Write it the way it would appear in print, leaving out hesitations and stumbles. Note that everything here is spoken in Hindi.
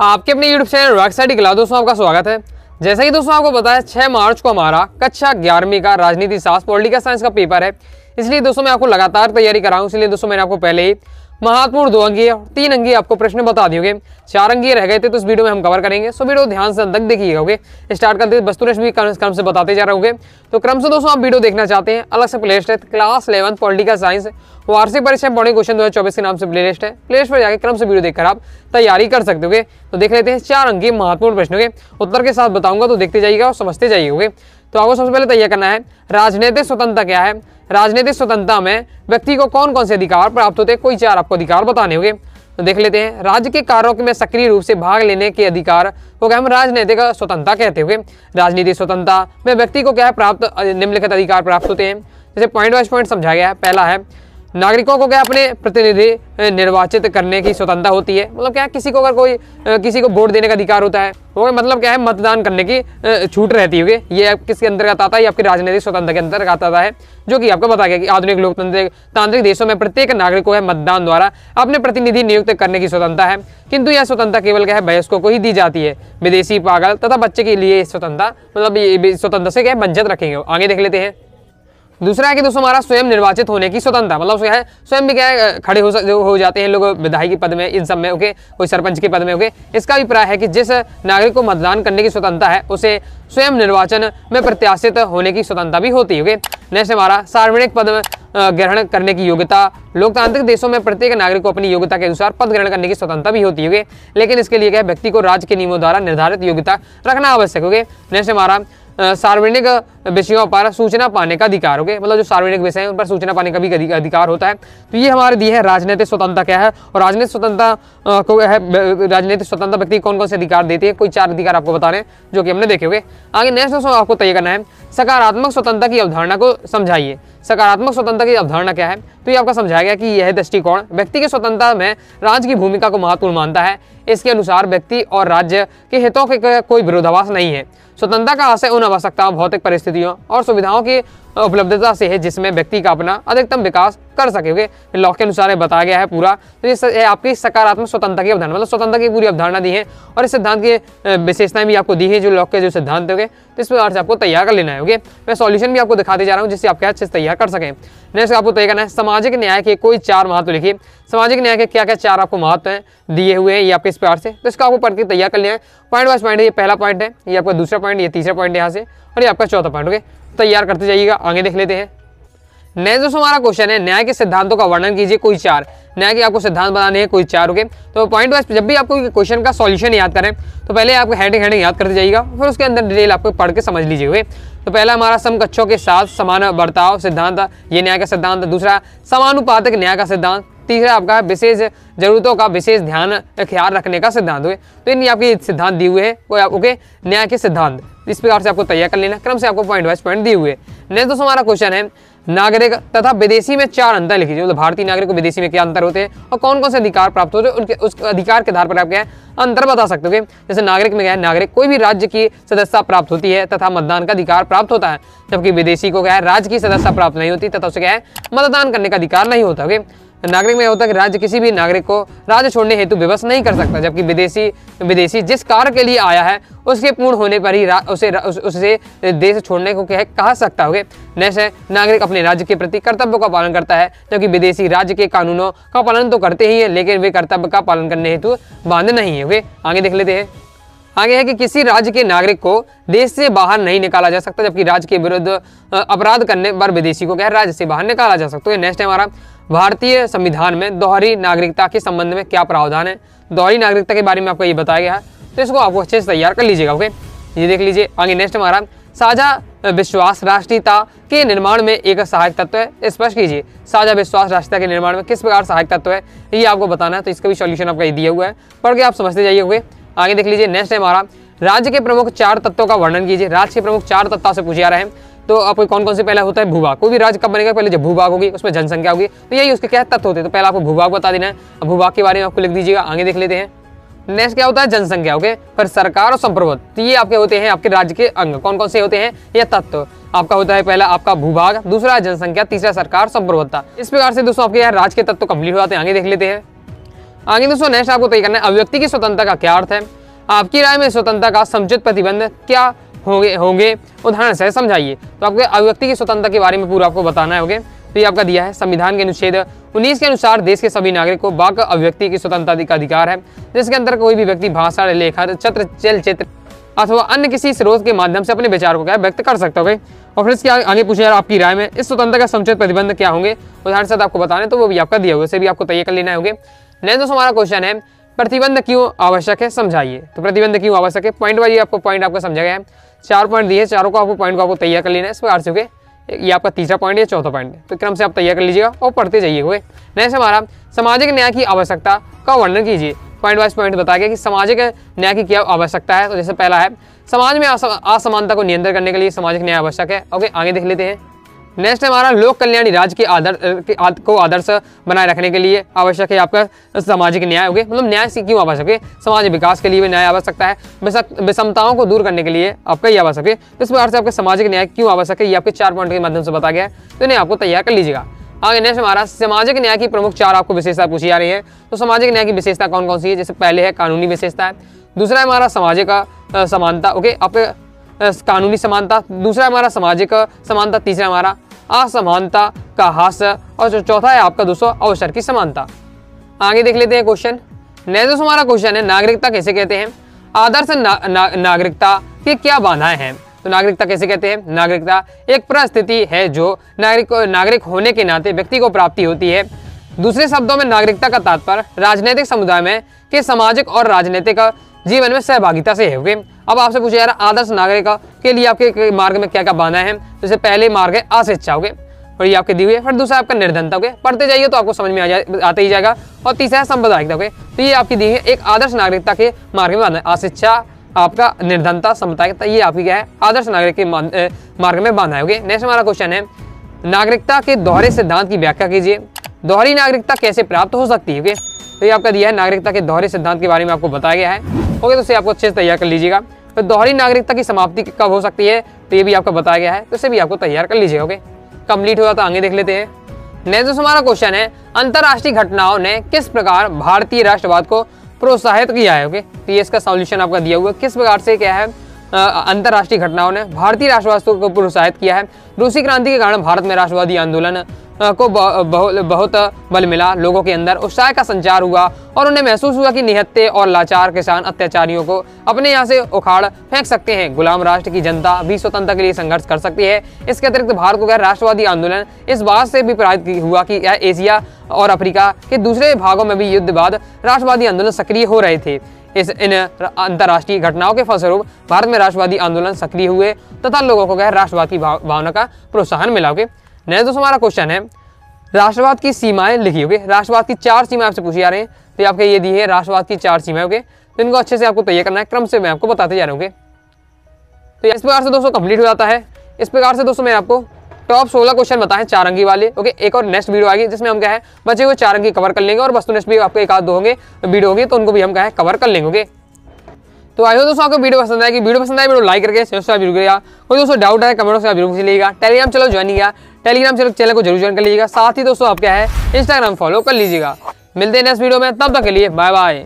आपके अपने YouTube channel rock study class दोस्तों आपका स्वागत है। जैसा कि दोस्तों आपको पता है 6 मार्च को हमारा कक्षा 11वीं का राजनीति शास्त्र पॉलिटिकल साइंस का पेपर है। इसलिए दोस्तों मैं आपको लगातार तैयारी कराऊं। इसलिए दोस्तों मैंने आपको पहले ही महत्वपूर्ण 2 अंकीय और 3 अंकीय आपको प्रश्न बता दिए। 4 अंकीय रह गए थे तो इस वीडियो में हम कवर करेंगे। सो वीडियो ध्यान से अंत तक देखिएगा। ओके, स्टार्ट करते हैं। वस्तुनिष्ठ भी क्रम से बताते जा रहे होंगे। तो क्रम से दोस्तों आप वीडियो देखना चाहते हैं, अलग से प्लेलिस्ट है क्लास 11 पॉलिटिकल साइंस वार्षिक परीक्षा मॉडल क्वेश्चन 2024 के नाम से प्लेलिस्ट है। प्लेलिस्ट पर जाकर क्रम से वीडियो देखकर आप तैयारी कर सकते हो। तो देख लेते हैं 4 अंकीय महत्वपूर्ण प्रश्नों के उत्तर के साथ बताऊंगा, तो देखते जाइएगा और समझते जाइए। तो आपको सबसे पहले तैयार करना है राजनीतिक स्वतंत्रता क्या है। राजनीतिक स्वतंत्रता में व्यक्ति को कौन कौन से अधिकार प्राप्त होते हैं, कोई 4 आपको अधिकार बताने होंगे। तो देख लेते हैं। राज्य के कार्यों में सक्रिय रूप से भाग लेने के अधिकार को क्या हम राजनीतिक स्वतंत्रता कहते हैं। राजनीतिक स्वतंत्रता में व्यक्ति को क्या है प्राप्त निम्नलिखित अधिकार प्राप्त होते हैं। जैसे पॉइंट वाइज पॉइंट समझा गया है। पहला है नागरिकों को क्या अपने प्रतिनिधि निर्वाचित करने की स्वतंत्रता होती है। मतलब क्या है किसी को अगर कोई किसी को वोट देने का अधिकार होता है, वो मतलब क्या है मतदान करने की छूट रहती है। ये किसके अंतर्गत आता है, आपकी राजनीतिक स्वतंत्रता के अंतर्गत आता है, जो कि आपको बता गया कि आधुनिक लोकतांत्रिक देशों में प्रत्येक नागरिक को है मतदान द्वारा अपने प्रतिनिधि नियुक्त करने की स्वतंत्रता है। किंतु यह स्वतंत्रता केवल क्या है वयस्कों को ही दी जाती है। विदेशी, पागल तथा बच्चे के लिए स्वतंत्रता मतलब स्वतंत्रता से क्या है वंचित रखेंगे। आगे देख लेते हैं। दूसरा है कि दोस्तों हमारा स्वयं निर्वाचित होने की स्वतंत्रता, मतलब क्या है स्वयं भी क्या है खड़े हो जाते हैं लोग विधायक के पद में, इन सब में। ओके, कोई सरपंच के पद में। ओके, इसका अभिप्राय है कि जिस नागरिक को मतदान करने की स्वतंत्रता है उसे स्वयं निर्वाचन में प्रत्याशित होने की स्वतंत्रता भी होती है। नेक्स्ट हमारा सार्वजनिक पद में ग्रहण करने की योग्यता। लोकतांत्रिक देशों में प्रत्येक नागरिक को अपनी योग्यता के अनुसार पद ग्रहण करने की स्वतंत्रता भी होती है, लेकिन इसके लिए क्या है व्यक्ति को राज्य के नियमों द्वारा निर्धारित योग्यता रखना आवश्यक है। नेक्स्ट हमारा सार्वजनिक विषयों पर सूचना पाने का अधिकार। हो गए, मतलब जो सार्वजनिक विषय है उन पर सूचना पाने का भी अधिकार होता है। तो ये हमारे दी है राजनीतिक स्वतंत्रता क्या है, और राजनीतिक स्वतंत्रता को है राजनीतिक स्वतंत्रता व्यक्ति कौन कौन से अधिकार देती है। कोई 4 अधिकार आपको बता रहे हैं जो कि हमने देखे हुए। आगे नेक्स्ट दोस्तों आपको तय करना है सकारात्मक स्वतंत्रता की अवधारणा को समझाइए। सकारात्मक स्वतंत्रता की अवधारणा क्या है, तो ये आपका समझाया गया कि यह दृष्टिकोण व्यक्ति की स्वतंत्रता में राज्य की भूमिका को महत्वपूर्ण मानता है। इसके अनुसार व्यक्ति और राज्य के हितों के कोई विरोधाभास नहीं है। स्वतंत्रता का आशय उन आवश्यकताओं, भौतिक परिस्थितियों और सुविधाओं की उपलब्धता से है जिसमें व्यक्ति का अपना अधिकतम विकास कर सके। लॉ के अनुसार बताया गया है पूरा। तो ये आपकी सकारात्मक स्वतंत्रता की अवधारणा, मतलब स्वतंत्रता की पूरी अवधारणा दी है, और इस सिद्धांत की विशेषताएं भी आपको दी है जो लॉ के जो सिद्धांत होंगे। तो इस प्रकार से आपको तैयार कर लेना है। मैं सॉल्यूशन भी आपको दिखाते जा रहा हूँ जिससे आप क्या अच्छे से तैयार कर सकें। नेक्स्ट आपको तय करना है सामाजिक न्याय के कोई 4 महत्व लिखिए। सामाजिक न्याय के क्या क्या 4 आपको महत्व हैं दिए हुए हैं ये आपके इस प्रकार से। तो इसका आपको पढ़ के तैयार कर लिया है। पॉइंट वाइज पॉइंट है, ये पहला पॉइंट है, ये आपका दूसरा पॉइंट, ये तीसरा पॉइंट यहाँ से, और ये आपका चौथा पॉइंट। ओके, तैयार करते जाइएगा। आगे देख लेते हैं। नेक्स्ट दोस्तों हमारा क्वेश्चन है न्याय के सिद्धांतों का वर्णन कीजिए। कोई 4 न्याय के आपको सिद्धांत बनाने हैं, कोई 4। ओके, तो पॉइंट वाइज जब भी आपको क्वेश्चन का सॉल्यूशन याद करें तो पहले आपको हेडिंग याद करते जाइएगा, फिर उसके अंदर डिटेल आपको पढ़ के समझ लीजिए। तो पहला हमारा समकक्षों के साथ समान बर्ताव सिद्धांत, ये न्याय का सिद्धांत। दूसरा समानुपातिक न्याय का सिद्धांत। तीसरा आपका विशेष जरूरतों का विशेष ख्याल रखने का सिद्धांत हुए। तो इन आपके सिद्धांत दिए हुए हैं। ओके, न्याय के सिद्धांत इस प्रकार से आपको तैयार कर लेना, क्रम से आपको पॉइंट वाइज पॉइंट दिए हुए। नेक्स्ट दोस्तों हमारा क्वेश्चन है नागरिक तथा विदेशी में 4 अंतर लिखिए। मतलब भारतीय नागरिक और विदेशी में क्या अंतर होते हैं और कौन कौन से अधिकार प्राप्त होते हैं, उनके उस अधिकार के आधार पर आप क्या है अंतर बता सकते हो। जैसे नागरिक में क्या है नागरिक कोई भी राज्य की सदस्यता प्राप्त होती है तथा मतदान का अधिकार प्राप्त होता है, जबकि विदेशी को क्या है राज्य की सदस्यता प्राप्त नहीं होती तथा उसे क्या है मतदान करने का अधिकार नहीं होता। नागरिक में होता है कि राज्य किसी भी नागरिक को राज्य छोड़ने हेतु विवश नहीं कर सकता, जबकि विदेशी जिस कार्य के लिए आया है उसके पूर्ण होने पर ही उसे देश छोड़ने को क्या कहा सकता है। नेक्स्ट है नागरिक अपने राज्य के प्रति कर्तव्य का पालन करता है, जबकि विदेशी राज्य के कानूनों का पालन तो करते ही है लेकिन वे कर्तव्य का पालन करने हेतु बाध्य नहीं है। आगे देख लेते हैं। आगे है कि किसी राज्य के नागरिक को देश से बाहर नहीं निकाला जा सकता, जबकि राज्य के विरुद्ध अपराध करने पर विदेशी को क्या राज्य से बाहर निकाला जा सकता है। नेक्स्ट है हमारा भारतीय संविधान में दोहरी नागरिकता के संबंध में क्या प्रावधान है। दोहरी नागरिकता के बारे में आपको ये बताया गया है, तो इसको आपको अच्छे से तैयार कर लीजिएगा। ओके, ये देख लीजिए। आगे नेक्स्ट हमारा साझा विश्वास राष्ट्रीयता के निर्माण में एक सहायक तत्व है। स्पष्ट कीजिए साझा विश्वास राष्ट्रीयता के निर्माण में किस प्रकार सहायक तत्व है, ये आपको बताना है। तो इसका भी सॉल्यूशन आपका ये दिया हुआ है, पढ़ के आप समझते जाइए। आगे देख लीजिए। नेक्स्ट है हमारा राज्य के प्रमुख 4 तत्वों का वर्णन कीजिए। राज्य के प्रमुख 4 तत्व से पूछे जा रहे हैं, तो आपको कौन कौन से पहला होता है भूभाग। कोई भी राज्य कब बनेगा, पहले जब भूभाग होगी उसमें जनसंख्या होगी, तो यही उसके क्या तत्व होते हैं। तो पहले आपको भूभाग बता देना है, भूभाग के बारे में आपको लिख दीजिएगा। आगे देख लेते हैं। नेक्स्ट क्या होता है जनसंख्या। ओके, फिर सरकार और संप्रभुत्व, तो ये आपके होते हैं आपके राज्य के अंग। कौन कौन से होते हैं ये तत्व आपका होता है। पहला आपका भूभाग, दूसरा जनसंख्या, तीसरा सरकार संप्रभुत्वता। इस प्रकार से दोस्तों आपके यहाँ राज्य के तत्व कंप्लीट हो जाते हैं। आगे देख लेते हैं। आगे दोस्तों नेक्स्ट आपको तय करना है अभिव्यक्ति की स्वतंत्रता का क्या अर्थ है। आपकी राय में स्वतंत्रता का समुचित प्रतिबंध क्या होंगे उदाहरण से समझाइए। तो आपको अभिव्यक्ति की स्वतंत्रता के बारे में पूरा आपको बताना है। तो ये आपका दिया है संविधान के अनुच्छेद 19 के अनुसार देश के सभी नागरिक को वाक अभिव्यक्ति की स्वतंत्रता का अधिकार है, जिसके अंदर कोई भी व्यक्ति भाषण, लेखन, चलचित्र अथवा अन्य किसी स्रोत के माध्यम से अपने विचार को क्या व्यक्त कर सकता है। और फिर इसके आगे पूछे यार आपकी राय में इस स्वतंत्रता का समुचित प्रतिबंध क्या होंगे उदाहरण से आपको बताने, तो वो भी आपका दिया हुआ, उसे भी आपको तैयार कर लेना होगा। नेक्स्ट दोस्तों हमारा क्वेश्चन है प्रतिबंध क्यों आवश्यक है समझाइए। तो प्रतिबंध क्यों आवश्यक है, पॉइंट वाइज आपको पॉइंट आपको समझा गया है। 4 पॉइंट दिए, चारों को आपको पॉइंट को आपको तैयार कर लेना है। इस प्रकार से ये आपका तीसरा पॉइंट है, चौथा पॉइंट है, तो क्रम से आप तैयार कर लीजिएगा और पढ़ते जाइए। नेक्स्ट हमारा सामाजिक न्याय की आवश्यकता का वर्णन कीजिए। पॉइंट वाइज पॉइंट बताया गया कि सामाजिक न्याय की क्या आवश्यकता है। तो जैसे पहला है समाज में असमानता को नियंत्रण करने के लिए सामाजिक न्याय आवश्यक है। ओके, आगे देख लेते हैं। नेक्स्ट हमारा लोक कल्याणी राज्य के आदर्श बनाए रखने के लिए आवश्यक है आपका सामाजिक न्याय। ओके, मतलब न्याय से क्यों आवश्यक है, समाज विकास के लिए भी न्याय आवश्यकता है, विषमताओं को दूर करने के लिए आपका ये आवश्यक है। तो इस प्रकार से आपके सामाजिक न्याय क्यों आवश्यक है ये आपके 4 पॉइंट के माध्यम से बताया गया है, तो इन्हें आपको तैयार कर लीजिएगा। आगे नेक्स्ट हमारा सामाजिक न्याय की प्रमुख 4 आपको विशेषता पूछी जा रही है। तो सामाजिक न्याय की विशेषता कौन कौन सी है, जैसे पहले है कानूनी विशेषता है, दूसरा है हमारा सामाजिक समानता। ओके, आपके कानूनी समानता, दूसरा हमारा सामाजिक समानता, तीसरा हमारा असमानता का ह्रास और जो चौथा है आपका दोस्तों अवसर की समानता। आगे देख लेते हैं क्वेश्चन। नेक्स्ट दोस्तों हमारा क्वेश्चन है नागरिकता कैसे कहते हैं। आदर्श नागरिकता की क्या बाधाएं हैं। तो नागरिकता कैसे कहते हैं, नागरिकता एक परिस्थिति है जो नागरिक होने के नाते व्यक्ति को प्राप्ति होती है। दूसरे शब्दों में नागरिकता का तात्पर्य राजनीतिक समुदाय में के सामाजिक और राजनीतिक जीवन में सहभागिता से है। अब आपसे पूछा जा रहा है आदर्श नागरिक के लिए आपके मार्ग में क्या क्या बाधा है। जैसे पहले मार्ग है अशिक्षा, और ये आपके दी हुई है। फिर दूसरा आपका निर्धनता, पढ़ते जाइए तो आपको समझ में आता ही जाएगा। और तीसरा है सांप्रदायिकता, तो ये आपकी दी है एक आदर्श नागरिकता के मार्ग में बाधा है। अशिक्षा, आपका निर्धनता, सांप्रदायिकता, ये आपकी क्या है आदर्श नागरिक के मार्ग में बाधा है। नेक्स्ट हमारा क्वेश्चन है नागरिकता के दोहरे सिद्धांत की व्याख्या कीजिए। दोहरी नागरिकता कैसे प्राप्त हो सकती है। तो ये आपका दिया है नागरिकता के दोहरे सिद्धांत के बारे में आपको बताया गया है। ओके, तो इसे आपको अच्छे से तैयार कर लीजिएगा। तो दोहरी नागरिकता की समाप्ति कब हो सकती है, तो ये भी आपको बताया गया है, तो इसे भी आपको तैयार कर लीजिएगा। ओके, कंप्लीट हुआ तो आगे देख लेते हैं। नेक्स्ट हमारा क्वेश्चन है अंतरराष्ट्रीय घटनाओं ने किस प्रकार भारतीय राष्ट्रवाद को प्रोत्साहित किया है। ओके, तो ये इसका सॉल्यूशन आपका दिया हुआ है, किस प्रकार से क्या है अंतरराष्ट्रीय घटनाओं ने भारतीय राष्ट्रवाद को प्रोत्साहित किया है। रूसी क्रांति के कारण भारत में राष्ट्रवादी आंदोलन को बहुत बल मिला, लोगों के अंदर उत्साह का संचार हुआ और उन्हें महसूस हुआ कि निहत्थे और लाचार किसान अत्याचारियों को अपने यहाँ से उखाड़ फेंक सकते हैं। गुलाम राष्ट्र की जनता भी स्वतंत्रता के लिए संघर्ष कर सकती है। इसके अतिरिक्त भारत को राष्ट्रवादी आंदोलन इस बात से भी प्रेरित हुआ कि एशिया और अफ्रीका के दूसरे भागों में भी युद्ध बाद राष्ट्रवादी आंदोलन सक्रिय हो रहे थे। इन अंतर्राष्ट्रीय घटनाओं के फलस्वरूप भारत में राष्ट्रवादी आंदोलन सक्रिय हुए तथा लोगों को राष्ट्रवाद की भावना का प्रोत्साहन मिला। नेक्स्ट दोस्तों हमारा क्वेश्चन है राष्ट्रवाद की सीमाएं लिखी। राष्ट्रवाद की 4 सीमाएं आपसे पूछी जा रही हैं, तो आपके ये दी है राष्ट्रवाद की 4 सीमाएं। तो इनको अच्छे से आपको तैयार करना है, क्रम से मैं आपको बताते जा रहा हूँ। तो इस प्रकार से दोस्तों कंप्लीट हो जाता है। इस प्रकार से दोस्तों मैं आपको टॉप 16 क्वेश्चन बताएं 4 अंकी वाले। ओके, एक और नेक्स्ट वीडियो आएगी जिसमें हम क्या है बचे हुए 4 अंकी कवर कर लेंगे और वस्तुनिष्ठ भी आपको 1 आध 2 होंगे वीडियो होगी, तो उनको भी हम क्या है कवर कर लेंगे। तो आई हो दोस्तों आपको वीडियो पसंद आएगी, वीडियो पसंद आए वीडियो लाइक करके सब्सक्राइब जरूर करिएगा। कोई दोस्तों डाउट है कमेंट से जरूर पूछ लीजिएगा। टेलीग्राम चलो ज्वाइन किया, टेलीग्राम चैनल को जरूर ज्वाइन कर लीजिएगा। साथ ही दोस्तों आप क्या है इंस्टाग्राम फॉलो कर लीजिएगा। मिलते हैं नेक्स्ट वीडियो में, तब तक के लिए बाय बाय।